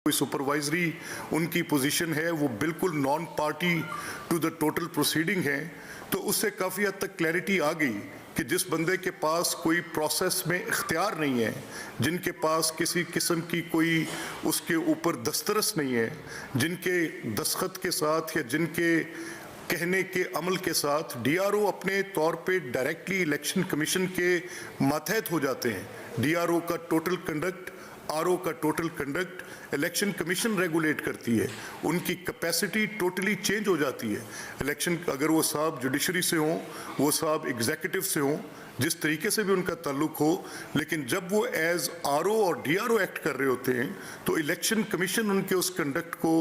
कोई सुपरवाइजरी उनकी पोजीशन है, वो बिल्कुल non party to the total proceeding है, तो उससे काफ़ी हद तक क्लैरिटी आ गई कि जिस बंदे के पास कोई प्रोसेस में इख्तियार नहीं है, जिनके पास किसी किस्म की कोई उसके ऊपर दस्तरस नहीं है, जिनके दस्तखत के साथ या जिनके कहने के अमल के साथ डीआरओ अपने तौर पे डायरेक्टली इलेक्शन कमीशन के मातहत हो जाते हैं। डीआरओ का टोटल कंडक्ट, आरओ का total conduct election commission regulate करती है, उनकी कैपेसिटी टोटली चेंज हो जाती है। इलेक्शन अगर वो साहब जुडिशरी से हों, वो साहब एग्जीक्यूटिव से हों, जिस तरीके से भी उनका ताल्लुक हो, लेकिन जब वो एज आरओ और डीआरओ एक्ट कर रहे होते हैं तो इलेक्शन कमीशन उनके उस कंडक्ट को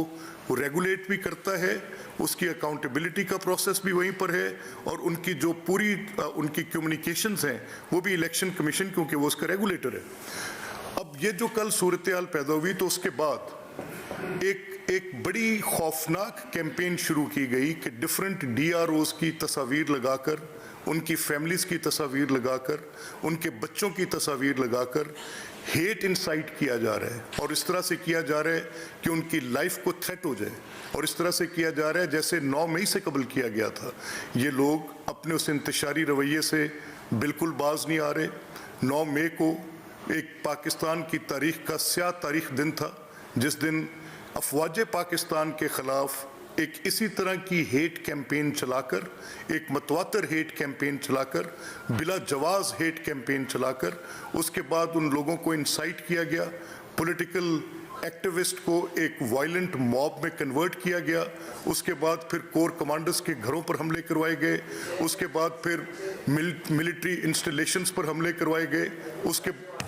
रेगुलेट भी करता है, उसकी अकाउंटेबिलिटी का प्रोसेस भी वहीं पर है और उनकी जो पूरी उनकी कम्युनिकेशंस हैं वो भी इलेक्शन कमीशन, क्योंकि वो उसका रेगुलेटर है। अब ये जो कल सूरत हाल पैदा हुई तो उसके बाद एक बड़ी खौफनाक कैंपेन शुरू की गई कि डिफरेंट डीआरओज़ की तस्वीर लगाकर, उनकी फैमिलीज़ की तस्वीर लगाकर, उनके बच्चों की तस्वीर लगाकर हेट इंसाइट किया जा रहा है और इस तरह से किया जा रहा है कि उनकी लाइफ को थ्रेट हो जाए और इस तरह से किया जा रहा है जैसे 9 मई से कबल किया गया था। ये लोग अपने उस इंतशारी रवैये से बिल्कुल बाज नहीं आ रहे। 9 मई को एक पाकिस्तान की तारीख का स्याह तारीख दिन था, जिस दिन अफवाज पाकिस्तान के ख़िलाफ़ एक इसी तरह की हेट कैंपेन चलाकर, एक मतवातर हेट कैंपेन चलाकर, बिला जवाज़ हेट कैंपेन चलाकर, उसके बाद उन लोगों को इंसाइट किया गया, पॉलिटिकल एक्टिविस्ट को एक वायलेंट मॉब में कन्वर्ट किया गया, उसके बाद फिर कोर कमांडर्स के घरों पर हमले करवाए गए, उसके बाद फिर मिलिट्री इंस्टॉलेशंस पर हमले करवाए गए,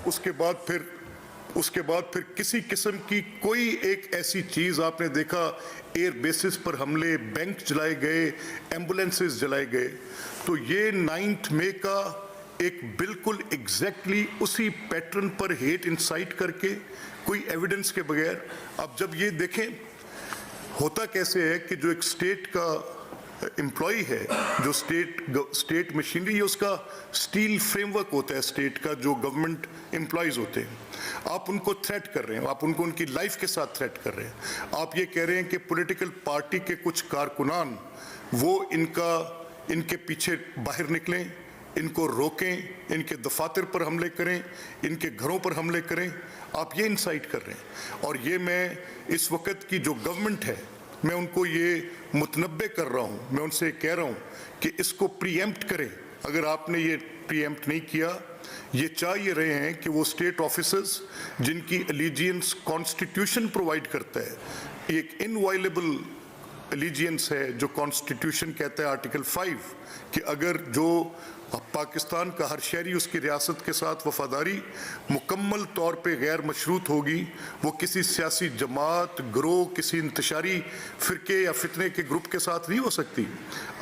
उसके बाद फिर किसी किस्म की कोई एक ऐसी चीज़ आपने देखा, एयर बेसिस पर हमले, बैंक जलाए गए, एम्बुलेंसेस जलाए गए। तो ये 9 मई का एक बिल्कुल एग्जैक्टली उसी पैटर्न पर हेट इंसाइट करके, कोई एविडेंस के बगैर। अब जब ये देखें होता कैसे है कि जो एक स्टेट का एम्प्लॉई है, जो स्टेट मशीनरी है, उसका स्टील फ्रेमवर्क होता है स्टेट का, जो गवर्नमेंट एम्प्लॉयज़ होते हैं, आप उनको थ्रेट कर रहे हैं, आप उनको उनकी लाइफ के साथ थ्रेट कर रहे हैं। आप ये कह रहे हैं कि पॉलिटिकल पार्टी के कुछ कारकुनान वो इनके पीछे बाहर निकलें, इनको रोकें, इनके दफातर पर हमले करें, इनके घरों पर हमले करें, आप ये इंसाइट कर रहे हैं। और ये मैं इस वक्त की जो गवर्नमेंट है, मैं उनको ये मुतनब्बे कर रहा हूँ, मैं उनसे कह रहा हूँ कि इसको प्रीएम्प्ट करें। अगर आपने ये प्रीएम्प्ट नहीं किया, ये चाह ये रहे हैं कि वो स्टेट ऑफिसर्स जिनकी एलिजियंस कॉन्स्टिट्यूशन प्रोवाइड करता है, एक इनवायलेबल एलिजियंस है जो कॉन्स्टिट्यूशन कहता है आर्टिकल 5 कि अगर जो पाकिस्तान का हर शहरी उसकी रियासत के साथ वफादारी मुकम्मल तौर पे गैर मशरूत होगी, वो किसी सियासी जमात, ग्रोह, किसी इंतशारी फ़िरके या फितने के ग्रुप के साथ नहीं हो सकती।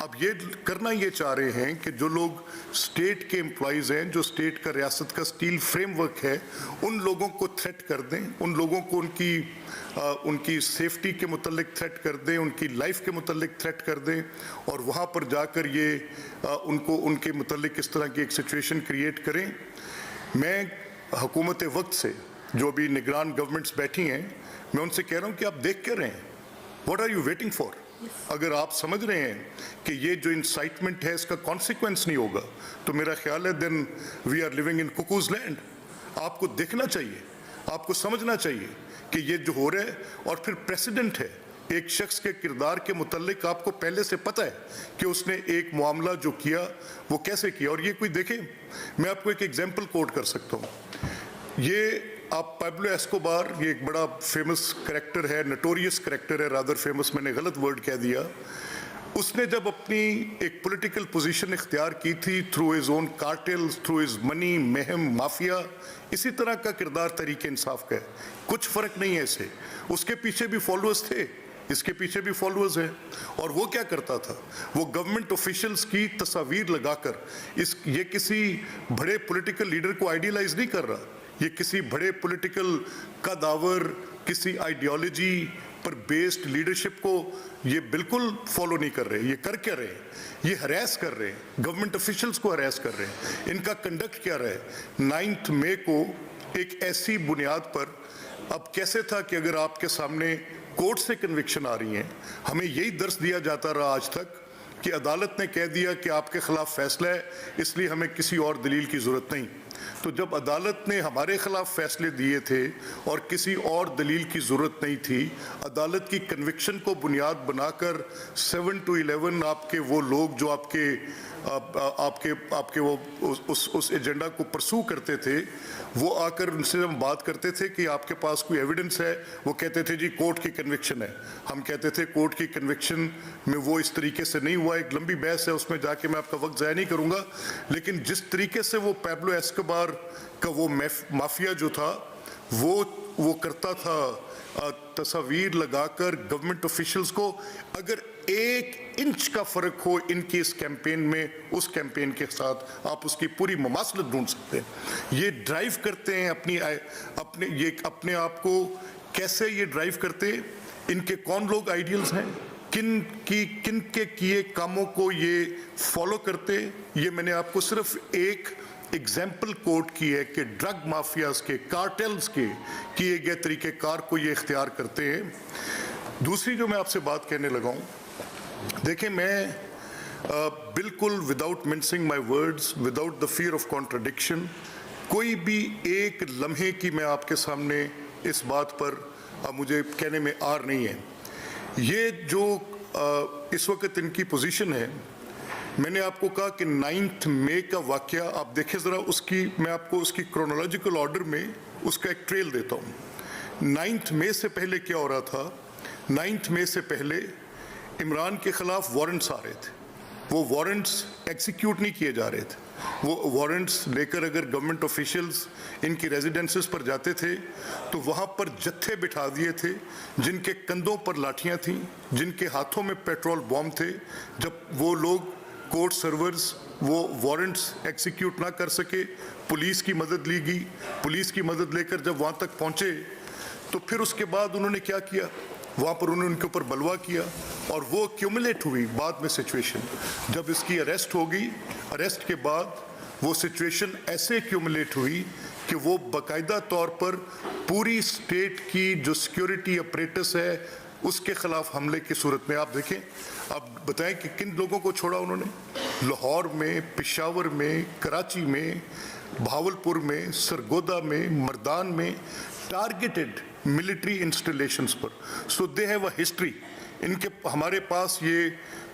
अब ये करना ये चाह रहे हैं कि जो लोग स्टेट के एम्प्लॉयज़ हैं, जो स्टेट का रियासत का स्टील फ्रेमवर्क है, उन लोगों को थ्रेट कर दें, उन लोगों को उनकी सेफ्टी के मुतल्लिक थ्रेट कर दें, उनकी लाइफ के मुतल्लिक थ्रेट कर दें और वहाँ पर जाकर ये उनको उनके मुतल्लिक इस तरह की एक सिचुएशन क्रिएट करें। मैं हुकूमत वक्त से, जो अभी निगरान गवर्नमेंट्स बैठी हैं, मैं उनसे कह रहा हूँ कि आप देख कर रहे हैं, what are you waiting for? अगर आप समझ रहे हैं कि ये जो इंसाइटमेंट है इसका कॉन्सिक्वेंस नहीं होगा, तो मेरा ख्याल है then we are living in cuckoo's land. आपको देखना चाहिए, आपको समझना चाहिए कि ये जो हो रहा है, और फिर प्रेसिडेंट है, एक शख्स के किरदार के मुतल्लिक आपको पहले से पता है कि उसने एक मामला जो किया वो कैसे किया। और ये कोई देखे, मैं आपको एक एग्जांपल कोट कर सकता हूँ। ये आप पाब्लो एस्कोबार, ये एक बड़ा फेमस करैक्टर है, नोटोरियस करैक्टर है, रादर फेमस, मैंने गलत वर्ड कह दिया। उसने जब अपनी एक पॉलिटिकल पोजीशन इख्तियार की थी through his own cartels, through his money, महम, माफिया, इसी तरह का किरदार तरीके इंसाफ का है, कुछ फ़र्क नहीं है इससे। उसके पीछे भी फॉलोअर्स थे, इसके पीछे भी फॉलोअर्स हैं। और वो क्या करता था, वो गवर्नमेंट ऑफिशियल्स की तस्वीर लगाकर, ये किसी बड़े पॉलिटिकल लीडर को आइडियलाइज नहीं कर रहा, ये किसी बड़े पॉलिटिकल कदावर, किसी आइडियोलॉजी पर बेस्ड लीडरशिप को ये बिल्कुल फॉलो नहीं कर रहे। ये कर क्या रहे हैं? ये हरास कर रहे हैं, गवर्नमेंट ऑफिशियल्स को हरास कर रहे हैं। इनका कंडक्ट क्या रहा है? 9 मई को एक ऐसी बुनियाद पर अब कैसे था कि अगर आपके सामने कोर्ट से कन्विक्शन आ रही हैं, हमें यही दर्श दिया जाता रहा आज तक कि अदालत ने कह दिया कि आपके खिलाफ फैसला है, इसलिए हमें किसी और दलील की ज़रूरत नहीं। तो जब अदालत ने हमारे खिलाफ फैसले दिए थे और किसी और दलील की ज़रूरत नहीं थी, अदालत की कन्विक्शन को बुनियाद बनाकर 7 to 11 आपके वो लोग जो आपके वो उस एजेंडा को परसू करते थे, वो आकर उनसे हम बात करते थे कि आपके पास कोई एविडेंस है, वो कहते थे जी कोर्ट की कन्विक्शन है। हम कहते थे कोर्ट की कन्विक्शन में वो इस तरीके से नहीं हुआ, एक लंबी बहस है, उसमें जाके मैं आपका वक्त ज़ाया नहीं करूँगा। लेकिन जिस तरीके से वो पैब्लो एस्कोबार का वो माफिया जो था वो करता था, तस्वीर लगाकर गवर्नमेंट ऑफिशियल्स को, अगर 1 इंच का फर्क हो इनकी इस कैंपेन में उस कैंपेन के साथ, आप उसकी पूरी ममासलत ढूंढ सकते हैं। ये ड्राइव करते हैं अपने आप को, कैसे ये ड्राइव करते हैं, इनके कौन लोग आइडियल्स हैं, किन के किए कामों को ये फॉलो करते, ये मैंने आपको सिर्फ एक एग्जाम्पल कोट की है कि ड्रग माफियाज के, कार्टेल्स के किए गए तरीक़ेकार को ये इख्तियार करते हैं। दूसरी जो मैं आपसे बात कहने लगा हूँ, देखें मैं बिल्कुल without mincing my words, without the fear of contradiction, कोई भी एक लम्हे की मैं आपके सामने इस बात पर मुझे कहने में आर नहीं है। ये जो इस वक्त इनकी पोजीशन है, मैंने आपको कहा कि 9 मई का वाक़या आप देखें ज़रा, उसकी मैं आपको उसकी क्रोनोलॉजिकल ऑर्डर में उसका एक ट्रेल देता हूँ। 9 मई से पहले क्या हो रहा था? 9 मई से पहले इमरान के ख़िलाफ़ वारंट्स आ रहे थे, वो वारंट्स एग्जीक्यूट नहीं किए जा रहे थे। वो वारंट्स लेकर अगर गवर्नमेंट ऑफिशियल्स इनकी रेजिडेंसेस पर जाते थे तो वहाँ पर जत्थे बिठा दिए थे, जिनके कंधों पर लाठियाँ थीं, जिनके हाथों में पेट्रोल बॉम्ब थे। जब वो लोग कोर्ट सर्वर्स वो वारंट्स एग्जीक्यूट ना कर सके, पुलिस की मदद ली गई। पुलिस की मदद लेकर जब वहाँ तक पहुँचे तो फिर उसके बाद उन्होंने क्या किया, वहाँ पर उन्होंने उनके ऊपर बलवा किया और वो एक्यूमुलेट हुई बाद में सिचुएशन। जब इसकी अरेस्ट हो गई, अरेस्ट के बाद वो सिचुएशन ऐसे एक्यूमुलेट हुई कि वो बाकायदा तौर पर पूरी स्टेट की जो सिक्योरिटी अपरेटस है उसके खिलाफ हमले की सूरत में। आप देखें, आप बताएं कि किन लोगों को छोड़ा उन्होंने। लाहौर में, पेशावर में, कराची में, भावलपुर में, सरगोदा में, मर्दान में, टारगेटेड मिलिट्री इंस्टॉलेशंस पर। सो दे हैव अ हिस्ट्री। इनके हमारे पास ये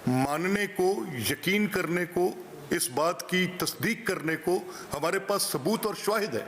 मानने को, यकीन करने को, इस बात की तस्दीक करने को हमारे पास सबूत और शवाहिद है।